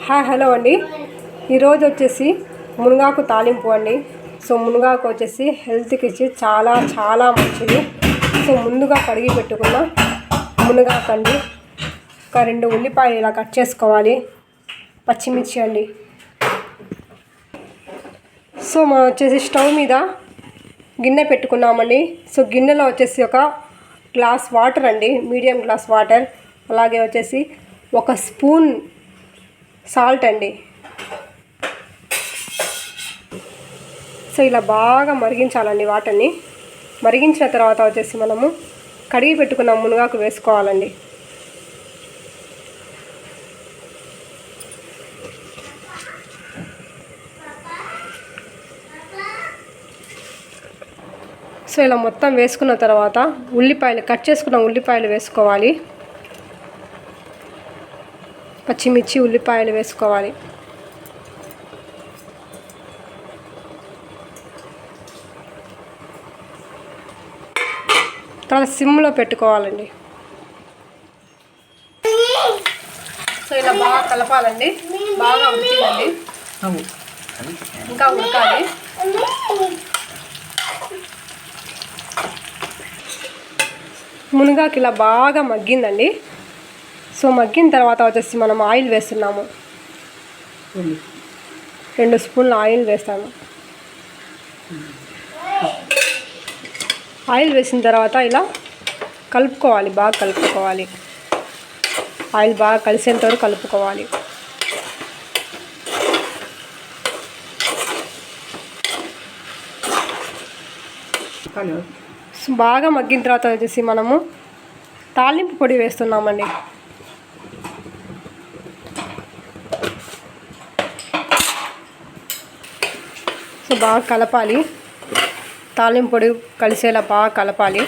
Hello అండి. ఈరోజు వచ్చేసి మునగాకు తాలింపు అండి. సో మునగాకు వచ్చేసి హెల్త్కి చాలా చాలా మంచిది. సో ముందుగా కడిగి పెట్టుకున్న మునగాకు అండి. ఒక 2 ఉల్లిపాయలు ఇలా కట్ చేసుకోవాలి. పచ్చిమిర్చి అండి. సో మనం వచ్చేసి స్టవ్ మీద గిన్నె పెట్టుకున్నామండి. సో గిన్నెలో వచ్చేసి ఒక గ్లాస్ వాటర్ అండి, మీడియం గ్లాస్ వాటర్. అలాగే వచ్చేసి 1 స్పూన్ సాల్ట్ అండి. సో ఇలా బాగా మరిగించాలండి వాటర్ని. మరిగించిన తర్వాత వచ్చేసి మనము కడిగి పెట్టుకున్న మునగాకు వేసుకోవాలండి. సో ఇలా మొత్తం వేసుకున్న తర్వాత ఉల్లిపాయలు, కట్ చేసుకున్న ఉల్లిపాయలు వేసుకోవాలి. పచ్చిమిర్చి, ఉల్లిపాయలు వేసుకోవాలి. తర్వాత సిమ్లో పెట్టుకోవాలండి. సో ఇలా బాగా కలపాలండి. బాగా ఉడికిందండి, ఇంకా ఉడకాలి. మునగాకు ఇలా బాగా మగ్గిందండి. సో మగ్గిన తర్వాత వచ్చేసి మనం ఆయిల్ వేస్తున్నాము. 2 స్పూన్ల ఆయిల్ వేస్తాము. ఆయిల్ వేసిన తర్వాత ఇలా కలుపుకోవాలి, బాగా కలుపుకోవాలి. ఆయిల్ బాగా కలిసేంత వరకు కలుపుకోవాలి. బాగా మగ్గిన తర్వాత వచ్చేసి మనము తాలింపు పొడి వేస్తున్నామండి. సో బాగా కలపాలి. తాలింపు పొడి కలిసేలా బాగా కలపాలి.